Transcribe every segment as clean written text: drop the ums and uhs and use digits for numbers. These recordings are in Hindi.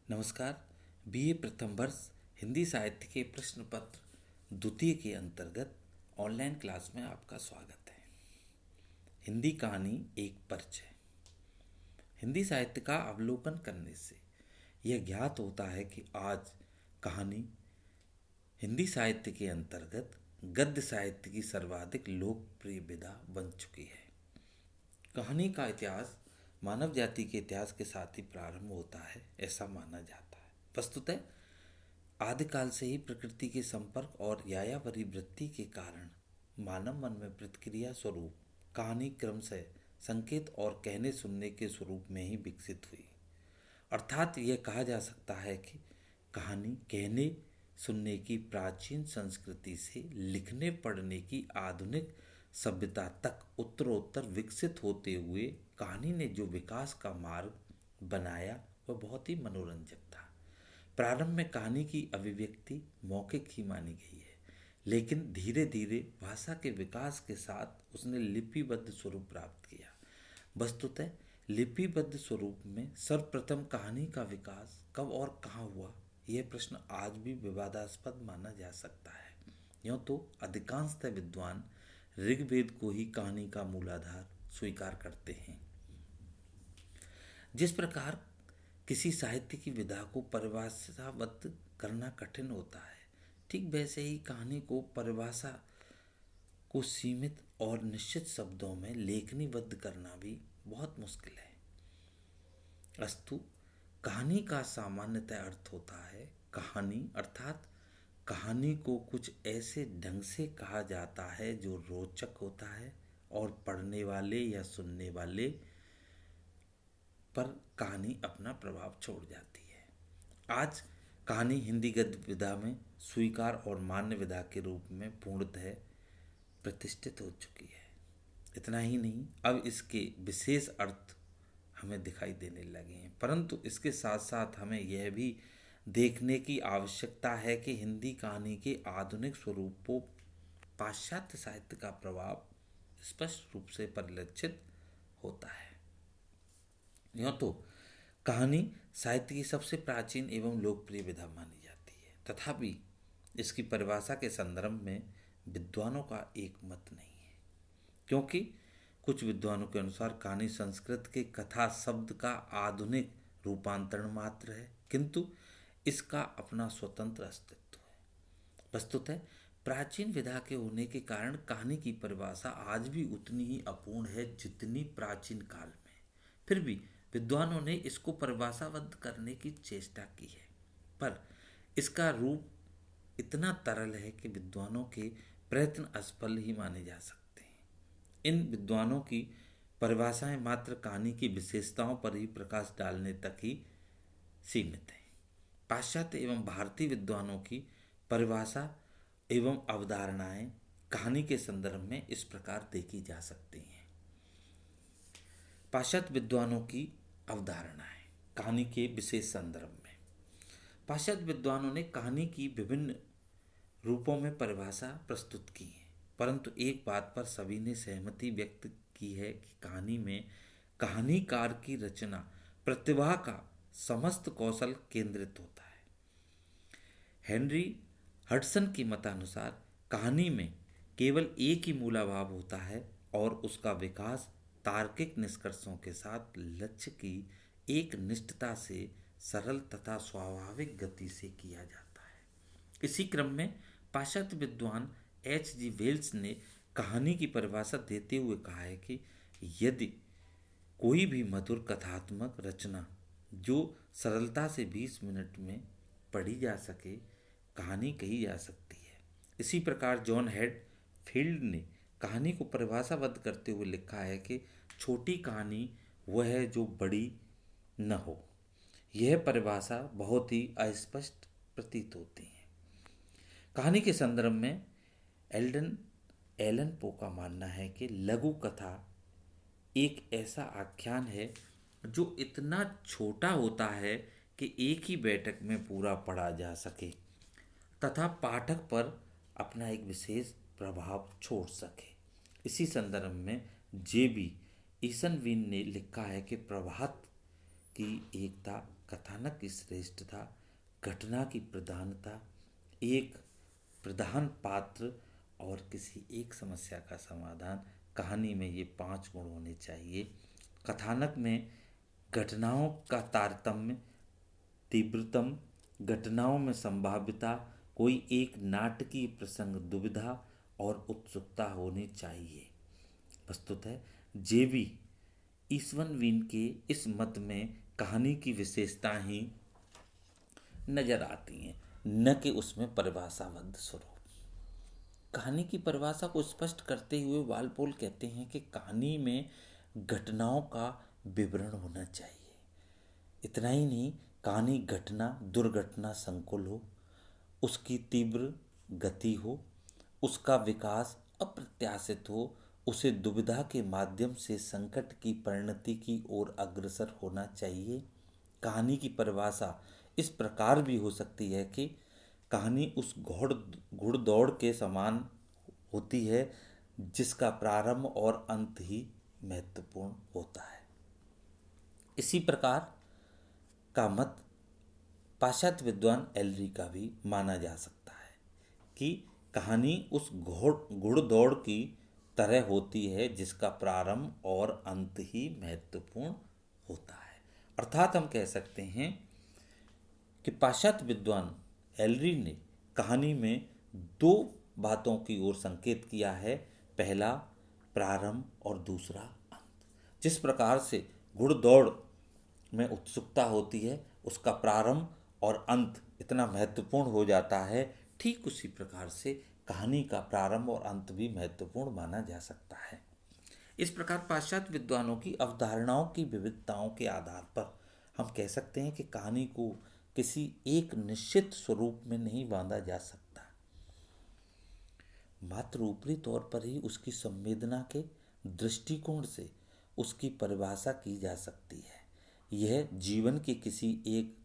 नमस्कार। बीए प्रथम वर्ष हिंदी साहित्य के प्रश्न पत्र द्वितीय के अंतर्गत ऑनलाइन क्लास में आपका स्वागत है। हिंदी कहानी एक परिचय। हिंदी साहित्य का अवलोकन करने से यह ज्ञात होता है कि आज कहानी हिंदी साहित्य के अंतर्गत गद्य साहित्य की सर्वाधिक लोकप्रिय विधा बन चुकी है। कहानी का इतिहास मानव जाति के इतिहास के साथ ही प्रारंभ होता है, ऐसा माना जाता है। वस्तुतः आदिकाल से ही प्रकृति के संपर्क और यायावरी वृत्ति के कारण मानव मन में प्रतिक्रिया स्वरूप कहानी क्रमशः संकेत और कहने सुनने के स्वरूप में ही विकसित हुई। अर्थात यह कहा जा सकता है कि कहानी कहने सुनने की प्राचीन संस्कृति से लिखने पढ़ने की आधुनिक सभ्यता तक उत्तरोत्तर विकसित होते हुए कहानी ने जो विकास का मार्ग बनाया वह बहुत ही मनोरंजक था। प्रारंभ में कहानी की अभिव्यक्ति मौखिक ही मानी गई है, लेकिन धीरे धीरे भाषा के विकास के साथ उसने लिपिबद्ध स्वरूप प्राप्त किया। वस्तुतः लिपिबद्ध स्वरूप में सर्वप्रथम कहानी का विकास कब और कहाँ हुआ, यह प्रश्न आज भी विवादास्पद माना जा सकता है। यूँ तो अधिकांशतः विद्वान ऋग्वेद को ही कहानी का मूलाधार स्वीकार करते हैं। जिस प्रकार किसी साहित्य की विधा को परिभाषाबद्ध करना कठिन होता है, ठीक वैसे ही कहानी को परिभाषा को सीमित और निश्चित शब्दों में लेखनीबद्ध करना भी बहुत मुश्किल है। अस्तु कहानी का सामान्यतः अर्थ होता है कहानी, अर्थात कहानी को कुछ ऐसे ढंग से कहा जाता है जो रोचक होता है और पढ़ने वाले या सुनने वाले पर कहानी अपना प्रभाव छोड़ जाती है। आज कहानी हिंदी गद्य विधा में स्वीकार और मान्य विधा के रूप में पूर्णतः प्रतिष्ठित हो चुकी है। इतना ही नहीं, अब इसके विशेष अर्थ हमें दिखाई देने लगे हैं, परंतु इसके साथ साथ हमें यह भी देखने की आवश्यकता है कि हिंदी कहानी के आधुनिक स्वरूपों पाश्चात्य साहित्य का प्रभाव स्पष्ट रूप से परिलक्षित होता है। यूँ तो कहानी साहित्य की सबसे प्राचीन एवं लोकप्रिय विधा मानी जाती है, तथापि इसकी परिभाषा के संदर्भ में विद्वानों का एक मत नहीं है, क्योंकि कुछ विद्वानों के अनुसार कहानी संस्कृत के कथा शब्द का आधुनिक रूपांतरण मात्र है, किंतु इसका अपना स्वतंत्र अस्तित्व है। वस्तुतः प्राचीन विधा के होने के कारण कहानी की परिभाषा आज भी उतनी ही अपूर्ण है जितनी प्राचीन काल में। फिर भी विद्वानों ने इसको परिभाषाबद्ध करने की चेष्टा की है, पर इसका रूप इतना तरल है कि विद्वानों के प्रयत्न असफल ही माने जा सकते हैं। इन विद्वानों की परिभाषाएं मात्र कहानी की विशेषताओं पर ही प्रकाश डालने तक ही सीमित है। पाश्चात्य एवं भारतीय विद्वानों की परिभाषा एवं अवधारणाएं कहानी के संदर्भ में इस प्रकार देखी जा सकती हैं। पाश्चात्य विद्वानों की अवधारणाएं कहानी के विशेष संदर्भ में। पाश्चात्य विद्वानों ने कहानी की विभिन्न रूपों में परिभाषा प्रस्तुत की है, परंतु एक बात पर सभी ने सहमति व्यक्त की है कि कहानी में कहानीकार की रचना प्रतिभा का समस्त कौशल केंद्रित होता है। हेनरी हडसन के मतानुसार कहानी में केवल एक ही मूलाभाव होता है और उसका विकास तार्किक निष्कर्षों के साथ लक्ष्य की एक निष्ठता से सरल तथा स्वाभाविक गति से किया जाता है। इसी क्रम में पाश्चात्य विद्वान H.G. वेल्स ने कहानी की परिभाषा देते हुए कहा है कि यदि कोई भी मधुर कथात्मक रचना जो सरलता से 20 मिनट में पढ़ी जा सके कहानी कही जा सकती है। इसी प्रकार जॉन हेड फील्ड ने कहानी को परिभाषाबद्ध करते हुए लिखा है कि छोटी कहानी वह है जो बड़ी न हो। यह परिभाषा बहुत ही अस्पष्ट प्रतीत होती है। कहानी के संदर्भ में एलन पो का मानना है कि लघु कथा एक ऐसा आख्यान है जो इतना छोटा होता है कि एक ही बैठक में पूरा पढ़ा जा सके तथा पाठक पर अपना एक विशेष प्रभाव छोड़ सके। इसी संदर्भ में J.B. ईसनवीन ने लिखा है कि प्रभात की एकता, कथानक की श्रेष्ठता, घटना की प्रधानता, एक प्रधान पात्र और किसी एक समस्या का समाधान। कहानी में ये 5 गुण होने चाहिए। कथानक में घटनाओं का तारतम्य, तीव्रतम, घटनाओं में संभाव्यता, कोई एक नाटकीय प्रसंग, दुविधा और उत्सुकता होनी चाहिए। वस्तुतः जेबी ईसवन वीन के इस मत में कहानी की विशेषता ही नजर आती हैं, न कि उसमें परिभाषाबद्ध स्वरूप। कहानी की परिभाषा को स्पष्ट करते हुए वालपोल कहते हैं कि कहानी में घटनाओं का विवरण होना चाहिए। इतना ही नहीं, कहानी घटना दुर्घटना संकुल हो, उसकी तीव्र गति हो, उसका विकास अप्रत्याशित हो, उसे दुविधा के माध्यम से संकट की परिणति की ओर अग्रसर होना चाहिए। कहानी की परिभाषा इस प्रकार भी हो सकती है कि कहानी उस घुड़दौड़ के समान होती है जिसका प्रारंभ और अंत ही महत्वपूर्ण होता है। इसी प्रकार का मत पाश्चात्य विद्वान एलरी का भी माना जा सकता है कि कहानी उस घुड़दौड़ की तरह होती है जिसका प्रारंभ और अंत ही महत्वपूर्ण होता है। अर्थात हम कह सकते हैं कि पाश्चात्य विद्वान एलरी ने कहानी में 2 बातों की ओर संकेत किया है, पहला प्रारंभ और दूसरा अंत। जिस प्रकार से घुड़दौड़ में उत्सुकता होती है, उसका प्रारंभ और अंत इतना महत्वपूर्ण हो जाता है, ठीक उसी प्रकार से कहानी का प्रारंभ और अंत भी महत्वपूर्ण माना जा सकता है। इस प्रकार पाश्चात्य विद्वानों की अवधारणाओं की विविधताओं के आधार पर हम कह सकते हैं कि कहानी को किसी एक निश्चित स्वरूप में नहीं बांधा जा सकता, मात्र ऊपरी तौर पर ही उसकी संवेदना के दृष्टिकोण से उसकी परिभाषा की जा सकती है। यह जीवन के किसी एक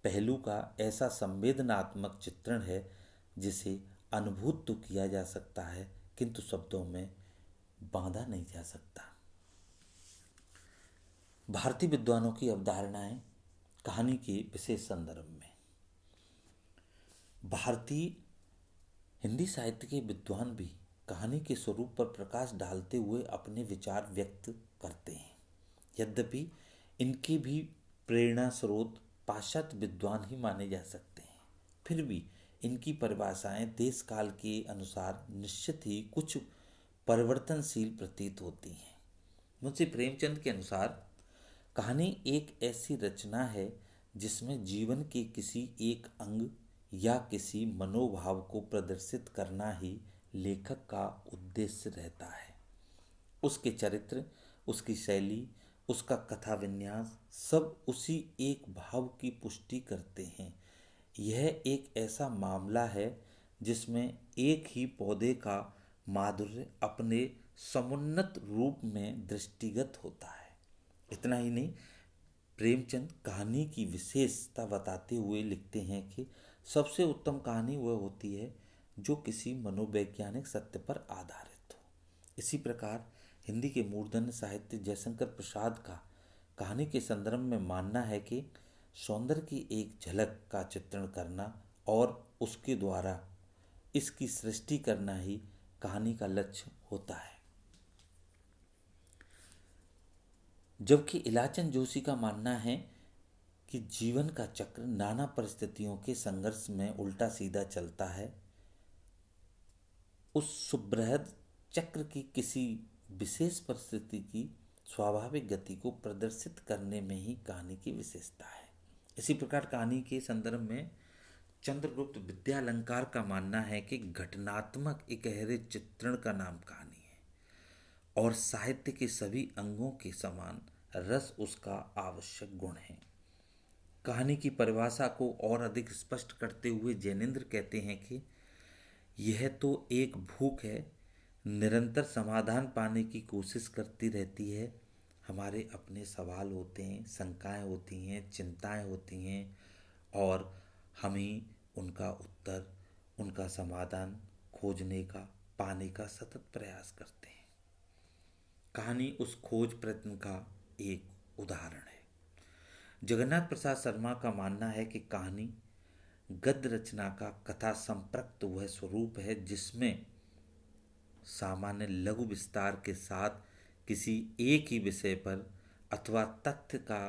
पहलू का ऐसा संवेदनात्मक चित्रण है जिसे अनुभूत तो किया जा सकता है किंतु शब्दों में बांधा नहीं जा सकता। भारतीय विद्वानों की अवधारणाएं कहानी के विशेष संदर्भ में। भारतीय हिंदी साहित्य के विद्वान भी कहानी के स्वरूप पर प्रकाश डालते हुए अपने विचार व्यक्त करते हैं। यद्यपि इनके भी प्रेरणा स्रोत पाश्चात्य विद्वान ही माने जा सकते हैं, फिर भी इनकी परिभाषाएं देश काल के अनुसार निश्चित ही कुछ परिवर्तनशील प्रतीत होती हैं। मुंशी प्रेमचंद के अनुसार कहानी एक ऐसी रचना है जिसमें जीवन के किसी एक अंग या किसी मनोभाव को प्रदर्शित करना ही लेखक का उद्देश्य रहता है। उसके चरित्र, उसकी शैली, उसका कथा विन्यास सब उसी एक भाव की पुष्टि करते हैं। यह एक ऐसा मामला है जिसमें एक ही पौधे का माधुर्य अपने समुन्नत रूप में दृष्टिगत होता है। इतना ही नहीं, प्रेमचंद कहानी की विशेषता बताते हुए लिखते हैं कि सबसे उत्तम कहानी वह होती है जो किसी मनोवैज्ञानिक सत्य पर आधारित हो। इसी प्रकार हिंदी के मूर्धन्य साहित्य जयशंकर प्रसाद का कहानी के संदर्भ में मानना है कि सौंदर्य की एक झलक का चित्रण करना और उसके द्वारा इसकी सृष्टि करना ही कहानी का लक्ष्य होता है। जबकि इलाचन जोशी का मानना है कि जीवन का चक्र नाना परिस्थितियों के संघर्ष में उल्टा सीधा चलता है। उस सुबृहद चक्र की किसी विशेष परिस्थिति की स्वाभाविक गति को प्रदर्शित करने में ही कहानी की विशेषता है। इसी प्रकार कहानी के संदर्भ में चंद्रगुप्त विद्यालंकार का मानना है कि घटनात्मक इकहरे चित्रण का नाम कहानी है और साहित्य के सभी अंगों के समान रस उसका आवश्यक गुण है। कहानी की परिभाषा को और अधिक स्पष्ट करते हुए जैनेन्द्र कहते हैं कि यह तो एक भूख है, निरंतर समाधान पाने की कोशिश करती रहती है। हमारे अपने सवाल होते हैं, शंकाएं होती हैं, चिंताएं होती हैं और हम ही उनका उत्तर, उनका समाधान खोजने का, पाने का सतत प्रयास करते हैं। कहानी उस खोज प्रयत्न का एक उदाहरण है। जगन्नाथ प्रसाद शर्मा का मानना है कि कहानी गद्य रचना का कथा संप्रक्त वह स्वरूप है जिसमें सामान्य लघु विस्तार के साथ किसी एक ही विषय पर अथवा तथ्य का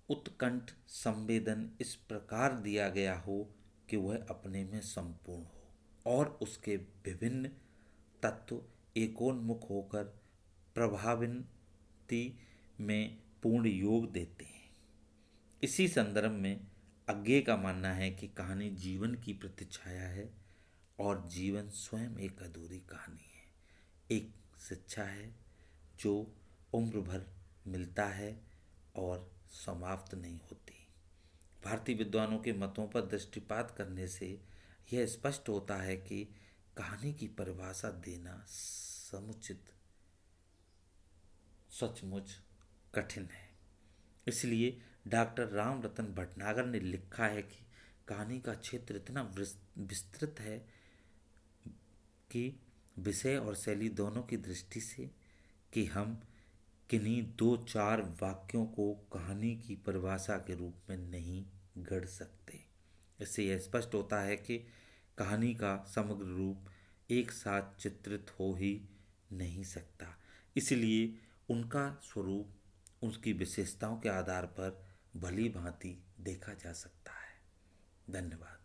उत्कंठ संवेदन इस प्रकार दिया गया हो कि वह अपने में संपूर्ण हो और उसके विभिन्न तत्व एकोन्मुख होकर प्रभावन्ति में पूर्ण योग देते हैं। इसी संदर्भ में अज्ञे का मानना है कि कहानी जीवन की प्रतिछाया है और जीवन स्वयं एक अधूरी कहानी है, एक शिक्षा है जो उम्र भर मिलता है और समाप्त नहीं होती। भारतीय विद्वानों के मतों पर दृष्टिपात करने से यह स्पष्ट होता है कि कहानी की परिभाषा देना समुचित सचमुच कठिन है। इसलिए डॉक्टर राम रतन भटनागर ने लिखा है कि कहानी का क्षेत्र इतना विस्तृत है कि विषय और शैली दोनों की दृष्टि से कि हम किन्हीं दो चार वाक्यों को कहानी की परिभाषा के रूप में नहीं गढ़ सकते। इससे यह स्पष्ट होता है कि कहानी का समग्र रूप एक साथ चित्रित हो ही नहीं सकता। इसलिए उनका स्वरूप उसकी विशेषताओं के आधार पर भली भांति देखा जा सकता है। धन्यवाद।